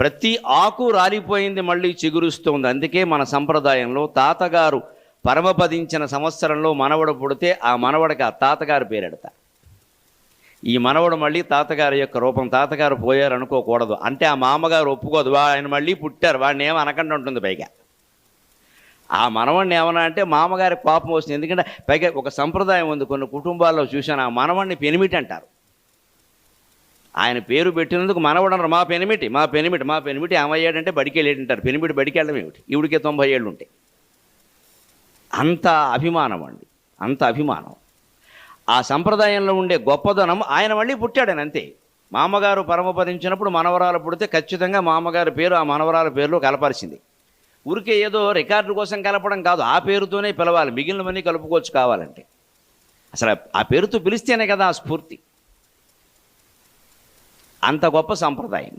ప్రతి ఆకు రాలిపోయింది మళ్ళీ చిగురుస్తుంది. అందుకే మన సంప్రదాయంలో తాతగారు పరమపదించిన సంవత్సరంలో మనవడు పుడితే ఆ మనవడికి ఆ తాతగారి పేరెడతా. ఈ మనవడు మళ్ళీ తాతగారి యొక్క రూపం. తాతగారు పోయారు అనుకోకూడదు. అంటే ఆ మామగారు ఒప్పుకోదు, ఆయన మళ్ళీ పుట్టారు, వాడిని ఏమో అనకుండా ఉంటుంది. పైగా ఆ మనవడిని ఏమన్నా అంటే మామగారి కోపం వస్తుంది. ఎందుకంటే పైగా ఒక సంప్రదాయం ఉంది, కొన్ని కుటుంబాల్లో చూశాను, ఆ మనవడిని పెనిమిటి అంటారు. ఆయన పేరు పెట్టినందుకు మనవడు అన్నారు, మా పెనిమిటి మా పెనిమిటి మా పెనిమిటి ఏమయ్యాడంటే బడికి వెళ్ళేటంటారు. పెనిమిటి బడికి వెళ్ళడం ఏమిటి? ఈవిడికే 90 ఏళ్ళు ఉంటాయి. అంత అభిమానం అండి, అంత అభిమానం. ఆ సంప్రదాయంలో ఉండే గొప్పదనం. ఆయన మళ్ళీ పుట్టాడని అంతే. మామగారు పరమపదించినప్పుడు మనవరాలు పుడితే ఖచ్చితంగా మామగారి పేరు ఆ మనవరాల పేరులో కలపాల్సింది. ఊరికే ఏదో రికార్డు కోసం కలపడం కాదు, ఆ పేరుతోనే పిలవాలి. మిగిలినవన్నీ కలుపుకోవచ్చు కావాలంటే. అసలు ఆ పేరుతో పిలిస్తేనే కదా ఆ స్ఫూర్తి. అంత గొప్ప సంప్రదాయం.